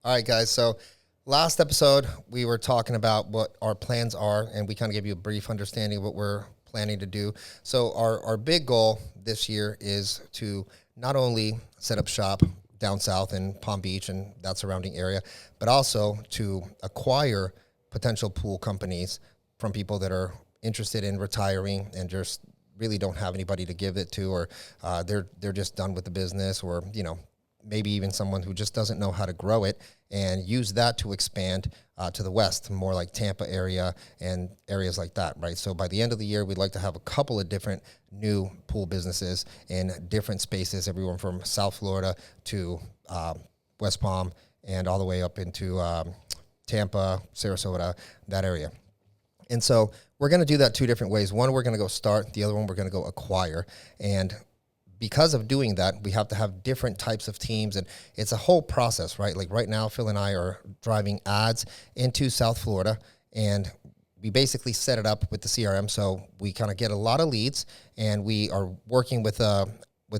All right, guys. So last episode, we were talking about what our plans are, and we kind of gave you a brief understanding of what we're planning to do. So our big goal this year is to not only set up shop down south in Palm Beach and that surrounding area, but also to acquire potential pool companies from people that are interested in retiring and just really don't have anybody to give it to, or they're just done with the business, or maybe even someone who just doesn't know how to grow it, and use that to expand to the west, more like Tampa area and areas like that, right? So by the end of the year, we'd like to have a couple of different new pool businesses in different spaces, everyone from South Florida to West Palm and all the way up into Tampa, Sarasota, that area. And so we're going to do that two different ways. One, we're going to go start. The other one, we're going to go acquire. And because of doing that, we have to have different types of teams, and it's a whole process, right? Like right now, Phil and I are driving ads into South Florida, and we basically set it up with the CRM. So we kind of get a lot of leads, and we are working with a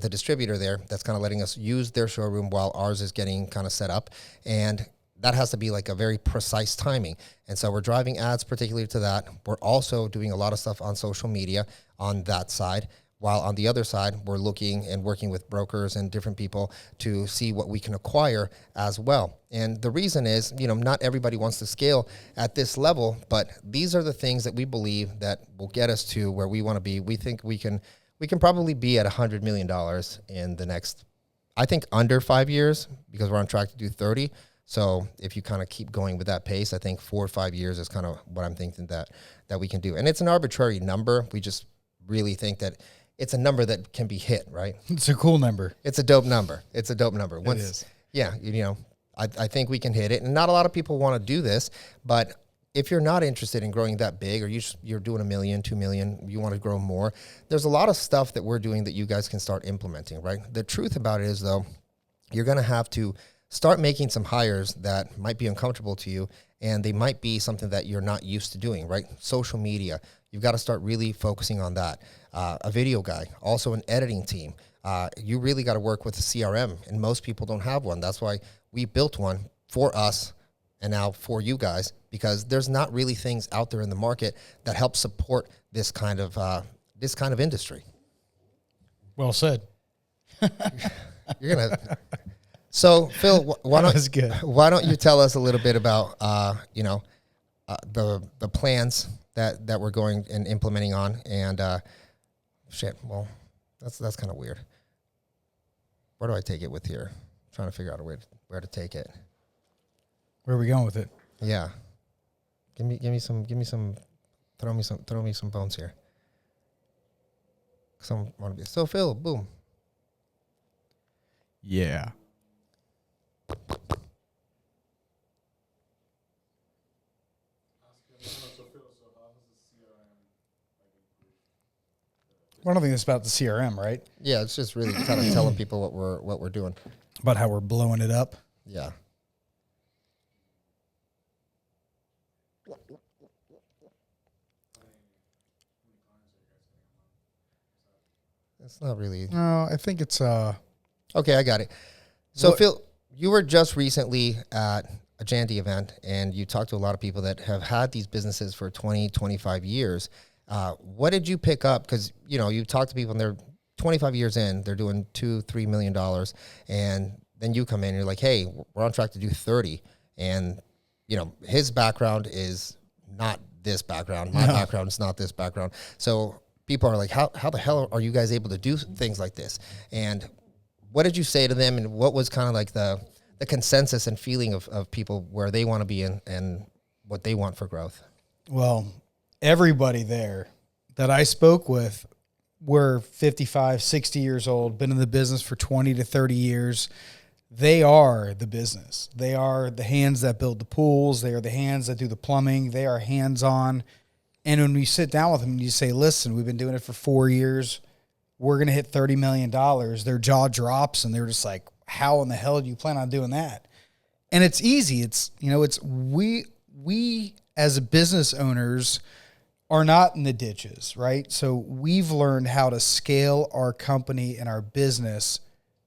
distributor there that's kind of letting us use their showroom while ours is getting kind of set up. And that has to be like a very precise timing. And so we're driving ads particularly to that. We're also doing a lot of stuff on social media on that side, while on the other side, we're looking and working with brokers and different people to see what we can acquire as well. And the reason is, not everybody wants to scale at this level, but these are the things that we believe that will get us to where we want to be. We think we can probably be at $100 million in the next, I think, under 5 years, because we're on track to do 30. So if you kind of keep going with that pace, I think 4 or 5 years is kind of what I'm thinking that we can do. And it's an arbitrary number. We just really think that it's a number that can be hit, right? It's a cool number. It's a dope number. It is. Yeah, I think we can hit it. And not a lot of people want to do this, but if you're not interested in growing that big, or you're doing $1 million, $2 million, you want to grow more, there's a lot of stuff that we're doing that you guys can start implementing, right? The truth about it is, though, you're going to have to start making some hires that might be uncomfortable to you, and they might be something that you're not used to doing, right? Social media, you've got to start really focusing on that. A video guy, also an editing team. You really got to work with a CRM, and most people don't have one. That's why we built one for us and now for you guys, because there's not really things out there in the market that help support this kind of industry. Well said. You're gonna. So, Phil, why don't you tell us a little bit about the plans that we're going and implementing on, and well, that's kind of weird. Where do I take it with here? I'm trying to figure out where to take it. Where are we going with it? Yeah, throw me some bones here. So Phil, boom. Yeah. I don't think it's about the CRM, right? Yeah, it's just really kind of telling people what we're doing. About how we're blowing it up. Yeah. It's not really. No, I think it's Okay, I got it. So Phil, you were just recently at a Jandy event, and you talked to a lot of people that have had these businesses for 20, 25 years. What did you pick up? Because, you talk to people and they're 25 years in, they're doing $2-3 million. And then you come in and you're like, hey, we're on track to do 30. And, his background is not this background. My background is not this background. So people are like, how the hell are you guys able to do things like this? And what did you say to them? And what was kind of like the consensus and feeling of people where they want to be in and what they want for growth? Well, everybody there that I spoke with were 55, 60 years old, been in the business for 20 to 30 years. They are the business. They are the hands that build the pools. They are the hands that do the plumbing. They are hands-on. And when we sit down with them and you say, listen, we've been doing it for 4 years. We're going to hit $30 million. Their jaw drops and they're just like, how in the hell do you plan on doing that? And it's easy. It's we as business owners are not in the ditches, right? So we've learned how to scale our company and our business,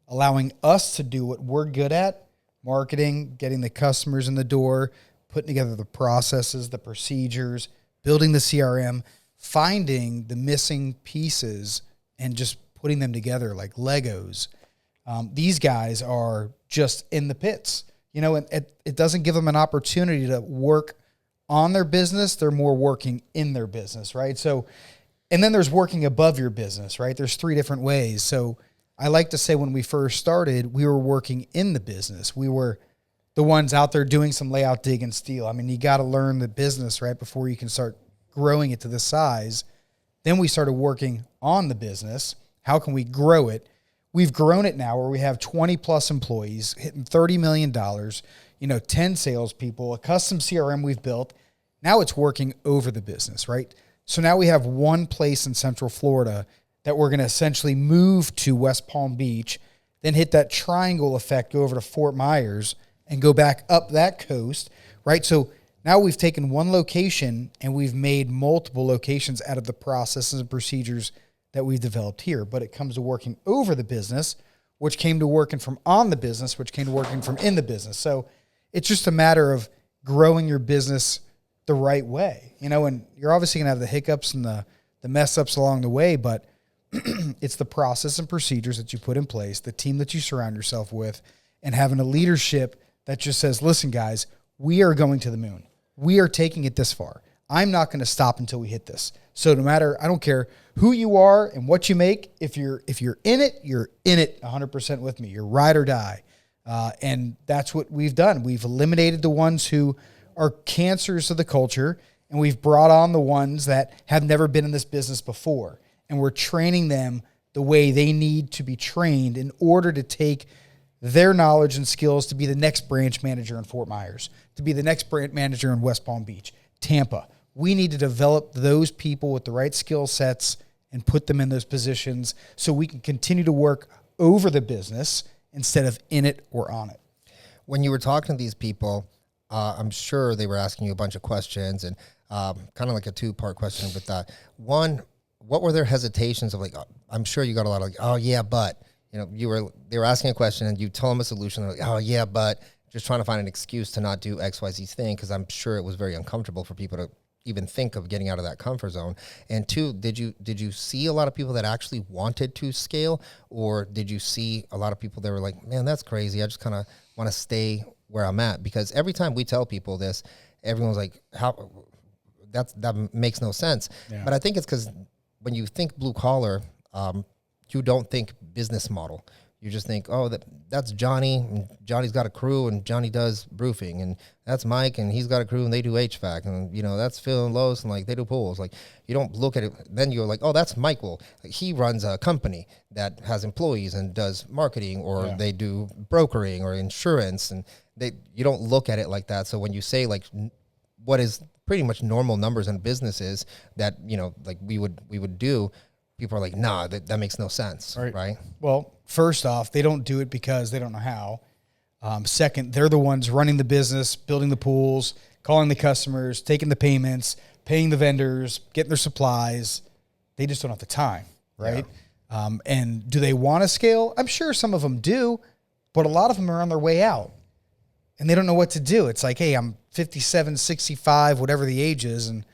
allowing us to do what we're good at, marketing, getting the customers in the door, putting together the processes, the procedures, building the CRM, finding the missing pieces and just putting them together like Legos. These guys are just in the pits, and it doesn't give them an opportunity to work on their business. They're more working in their business, right? So, and then there's working above your business, right? There's 3 different ways. So I like to say when we first started, we were working in the business. We were the ones out there doing some layout, dig, and steel. I mean, you got to learn the business, right, before you can start growing it to this size. Then we started working on the business. How can we grow it? We've grown it now where we have 20 plus employees hitting $30 million, 10 salespeople, a custom CRM we've built. Now it's working over the business, right? So now we have one place in Central Florida that we're going to essentially move to West Palm Beach, then hit that triangle effect, go over to Fort Myers and go back up that coast, right? So now we've taken one location and we've made multiple locations out of the processes and procedures that we've developed here. But it comes to working over the business, which came to working from on the business, which came to working from in the business. So it's just a matter of growing your business the right way, and you're obviously going to have the hiccups and the mess ups along the way, but it's the process and procedures that you put in place, the team that you surround yourself with, and having a leadership that just says, listen, guys, we are going to the moon. We are taking it this far. I'm not going to stop until we hit this. So no matter, I don't care who you are and what you make, if you're in it, you're in it 100% with me. You're ride or die. And that's what we've done. We've eliminated the ones who are cancers of the culture, and we've brought on the ones that have never been in this business before. And we're training them the way they need to be trained in order to take their knowledge and skills to be the next branch manager in Fort Myers, to be the next branch manager in West Palm Beach, Tampa. We need to develop those people with the right skill sets and put them in those positions so we can continue to work over the business instead of in it or on it. When you were talking to these people, I'm sure they were asking you a bunch of questions, and kind of like a 2-part question with that. One, what were their hesitations of like, I'm sure you got a lot of like, oh yeah, but, they were asking a question and you told them a solution. They're like, oh yeah, but, just trying to find an excuse to not do XYZ thing. Cause I'm sure it was very uncomfortable for people to even think of getting out of that comfort zone. And 2, did you see a lot of people that actually wanted to scale, or did you see a lot of people that were like, man, that's crazy. I just kind of want to stay where I'm at? Because every time we tell people this, everyone's like, how that makes no sense. Yeah. But I think it's because when you think blue collar, you don't think business model. You just think, oh, that's Johnny, and Johnny's got a crew, and Johnny does roofing, and that's Mike, and he's got a crew, and they do HVAC, and that's Phil and Lois, and like they do pools. Like you don't look at it, then you're like, oh, that's Michael. Like, he runs a company that has employees and does marketing, or they do brokering or insurance, and you don't look at it like that. So when you say like what is pretty much normal numbers in businesses that like we would do, people are like, nah, that makes no sense, right? Well, first off, they don't do it because they don't know how. Second, they're the ones running the business, building the pools, calling the customers, taking the payments, paying the vendors, getting their supplies. They just don't have the time, right? Yeah. And do they want to scale? I'm sure some of them do, but a lot of them are on their way out and they don't know what to do. It's like, hey, I'm 57, 65, whatever the age is, and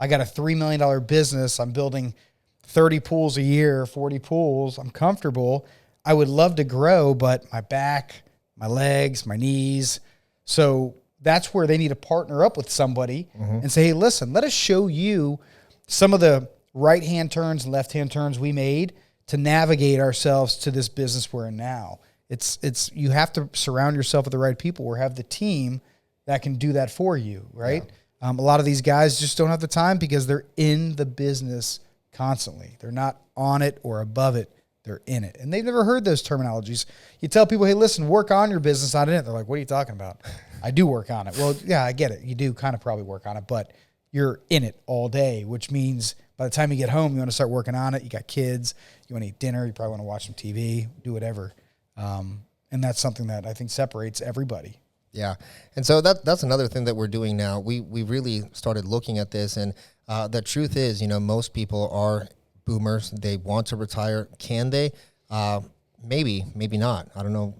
I got a $3 million business. I'm building 30 pools a year, 40 pools. I'm comfortable. I would love to grow, but my back, my legs, my knees. So that's where they need to partner up with somebody and say, hey, listen, let us show you some of the right-hand turns and left-hand turns we made to navigate ourselves to this business we're in now. It's you have to surround yourself with the right people or have the team that can do that for you, right? Yeah. A lot of these guys just don't have the time because they're in the business constantly. They're not on it or above it. They're in it. And they've never heard those terminologies. You tell people, hey, listen, work on your business, not in it. They're like, what are you talking about? I do work on it. Well, yeah, I get it. You do kind of probably work on it, but you're in it all day, which means by the time you get home, you want to start working on it. You got kids. You want to eat dinner. You probably want to watch some TV, do whatever. And that's something that I think separates everybody. Yeah. And so that's another thing that we're doing now. We really started looking at this, and the truth is, most people are boomers. They want to retire. Can they? Maybe not. I don't know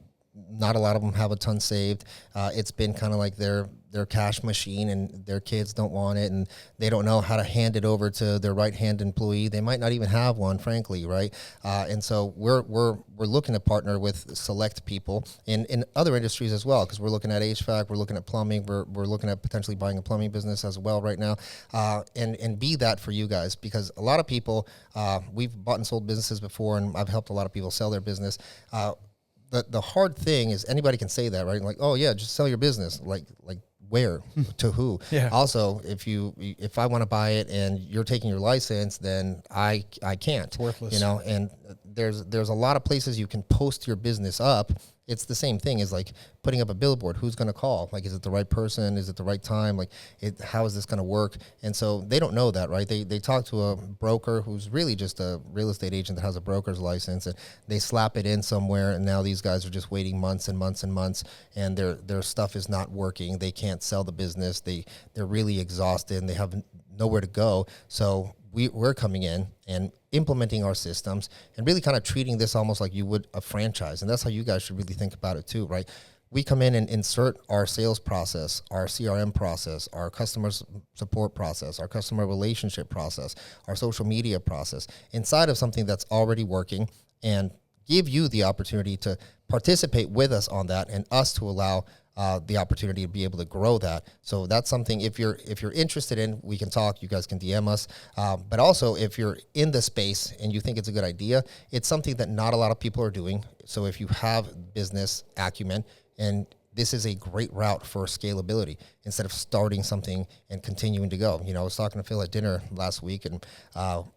not a lot of them have a ton saved. It's been kind of like their cash machine, and their kids don't want it, and they don't know how to hand it over to their right hand employee. They might not even have one, frankly, right? And so we're looking to partner with select people in other industries as well, because we're looking at HVAC, we're looking at plumbing, we're looking at potentially buying a plumbing business as well right now, and be that for you guys, because a lot of people, we've bought and sold businesses before, and I've helped a lot of people sell their business. The hard thing is anybody can say that, right? Like, oh yeah, just sell your business. Like where, to who? Yeah. Also, if I want to buy it and you're taking your license, then I can't. It's worthless. You know, and there's a lot of places you can post your business up. It's the same thing as like putting up a billboard. Who's going to call? Like, is it the right person? Is it the right time? Like, how is this going to work? And so they don't know that, right? They talk to a broker who's really just a real estate agent that has a broker's license, and they slap it in somewhere, and now these guys are just waiting months and months and months, and their stuff is not working. They can't sell the business. They're really exhausted, and they have nowhere to go. So we're coming in and implementing our systems and really kind of treating this almost like you would a franchise. And that's how you guys should really think about it too, right? We come in and insert our sales process, our CRM process, our customer support process, our customer relationship process, our social media process inside of something that's already working, and give you the opportunity to participate with us on that, and us to allow the opportunity to be able to grow that. So that's something, if you're interested in, we can talk, you guys can DM us. But also, if you're in the space and you think it's a good idea, it's something that not a lot of people are doing. So if you have business acumen, and this is a great route for scalability instead of starting something and continuing to go. You know, I was talking to Phil at dinner last week, and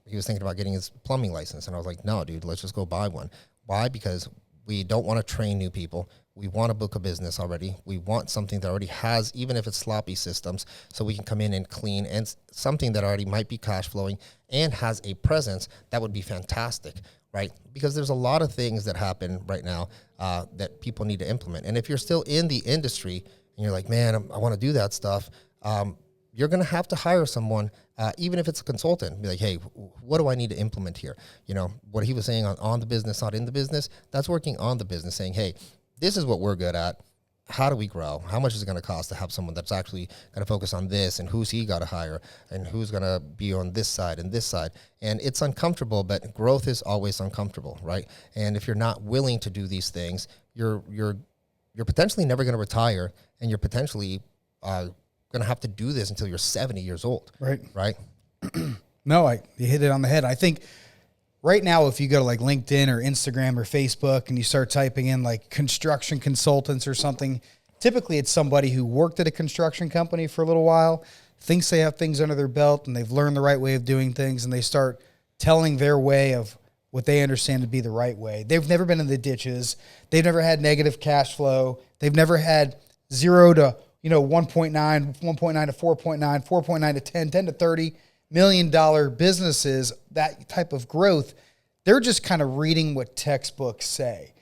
he was thinking about getting his plumbing license. And I was like, no, dude, let's just go buy one. Why? Because we don't want to train new people. We want to book a business already. We want something that already has, even if it's sloppy systems, so we can come in and clean, and something that already might be cash flowing and has a presence. That would be fantastic, right? Because there's a lot of things that happen right now that people need to implement. And if you're still in the industry and you're like, man, I want to do that stuff, you're going to have to hire someone, even if it's a consultant. Be like, hey, what do I need to implement here? You know, what he was saying on the business, not in the business, that's working on the business, saying, hey, this is what we're good at. How do we grow? How much is it going to cost to have someone that's actually going to focus on this, and who's he got to hire, and who's going to be on this side and this side? And it's uncomfortable, but growth is always uncomfortable, right? And if you're not willing to do these things, you're potentially never going to retire, and you're potentially going to have to do this until you're 70 years old. Right? No, you hit it on the head. I think right now, if you go to like LinkedIn or Instagram or Facebook and you start typing in like construction consultants or something, typically it's somebody who worked at a construction company for a little while, thinks they have things under their belt and they've learned the right way of doing things, and they start telling their way of what they understand to be the right way. They've never been in the ditches. They've never had negative cash flow. They've never had 0 to 1.9, 1.9 to 4.9, 4.9 to 10 to 30 $1 million businesses, that type of growth. They're just kind of reading what textbooks say.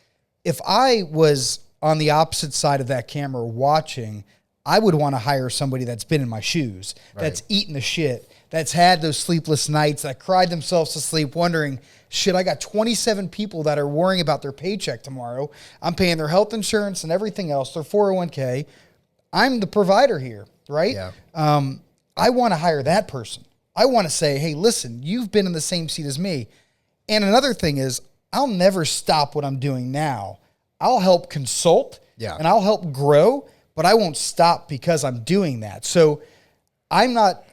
If I was on the opposite side of that camera watching, I would want to hire somebody that's been in my shoes, that's eaten the shit, that's had those sleepless nights, that cried themselves to sleep wondering, shit, I got 27 people that are worrying about their paycheck tomorrow. I'm paying their health insurance and everything else, their 401k. I'm the provider here, right? Yeah. I want to hire that person. I want to say, hey, listen, you've been in the same seat as me. And another thing is, I'll never stop what I'm doing now. I'll help consult and I'll help grow, but I won't stop because I'm doing that. So I'm not,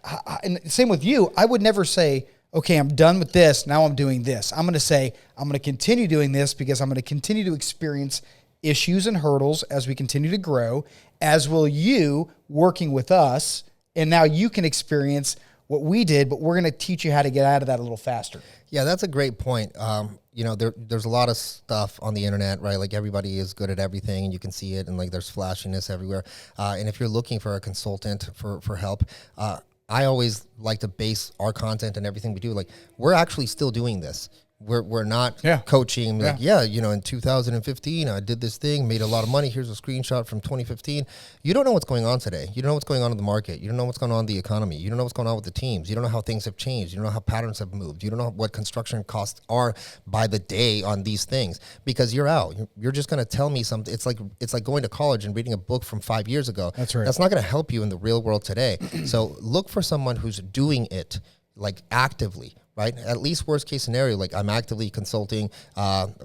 and same with you, I would never say, okay, I'm done with this, now I'm doing this. I'm going to say, I'm going to continue doing this because I'm going to continue to experience issues and hurdles as we continue to grow, as will you working with us. And now you can experience what we did, but we're going to teach you how to get out of that a little faster. Yeah, that's a great point. There's a lot of stuff on the internet, right? Like everybody is good at everything and you can see it, and like there's flashiness everywhere. And if you're looking for a consultant for help, I always like to base our content and everything we do. Like, we're actually still doing this. We're not Yeah. coaching like, in 2015 I did this thing, made a lot of money. Here's a screenshot from 2015. You don't know what's going on today. You don't know what's going on in the market. You don't know what's going on in the economy. You don't know what's going on with the teams. You don't know how things have changed. You don't know how patterns have moved. You don't know what construction costs are by the day on these things, because you're out. You're just going to tell me something. It's like going to college and reading a book from 5 years ago. That's right. That's not going to help you in the real world today. So look for someone who's doing it like actively, right? At least worst case scenario, like I'm actively consulting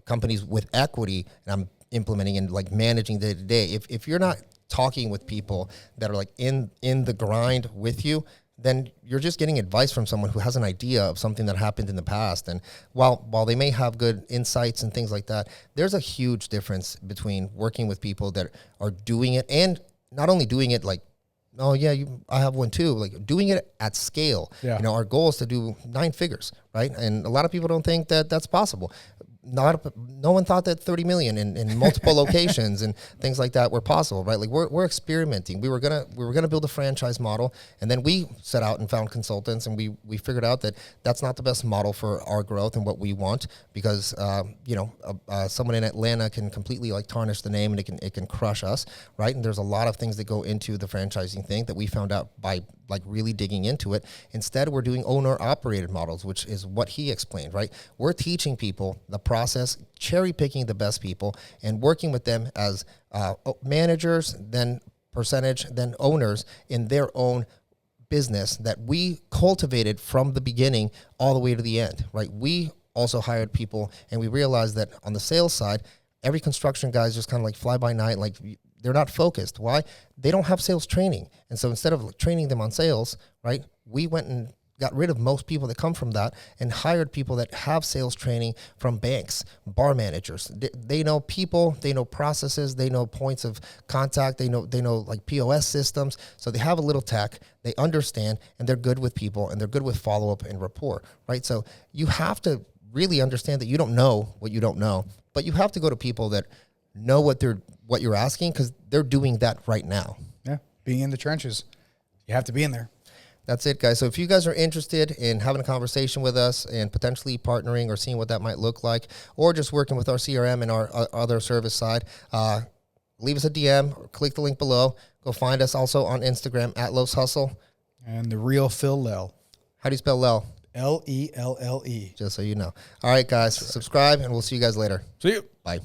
companies with equity, and I'm implementing and like managing day to day. If you're not talking with people that are like in the grind with you, then you're just getting advice from someone who has an idea of something that happened in the past. And while they may have good insights and things like that, there's a huge difference between working with people that are doing it, and not only doing it like, oh yeah, I have one too. Like doing it at scale. Yeah. You know, our goal is to do 9 figures, right? And a lot of people don't think that that's possible. No one thought that 30 million in multiple locations and things like that were possible, right? Like we're experimenting. We were gonna build a franchise model, and then we set out and found consultants, and we figured out that that's not the best model for our growth and what we want, because someone in Atlanta can completely like tarnish the name, and it can crush us, right? And there's a lot of things that go into the franchising thing that we found out by like really digging into it. Instead, we're doing owner operated models, which is what he explained, right? We're teaching people the process, cherry picking the best people and working with them as managers, then percentage, then owners in their own business that we cultivated from the beginning all the way to the end, right? We also hired people, and we realized that on the sales side, every construction guy is just kind of like fly by night, like they're not focused. Why? They don't have sales training. And so instead of training them on sales, right, we went and got rid of most people that come from that and hired people that have sales training from banks, bar managers. They know people, they know processes, they know points of contact, they know like POS systems. So they have a little tech, they understand, and they're good with people, and they're good with follow-up and rapport, right? So you have to really understand that you don't know what you don't know, but you have to go to people that know what you're asking, because they're doing that right now. Yeah, being in the trenches. You have to be in there. That's it, guys. So if you guys are interested in having a conversation with us and potentially partnering or seeing what that might look like, or just working with our CRM and our other service side, leave us a DM or click the link below. Go find us also on Instagram at Los Hustle. And the real Phil Lell. How do you spell Lell? Lelle. Just so you know. All right, guys, subscribe, and we'll see you guys later. See you. Bye.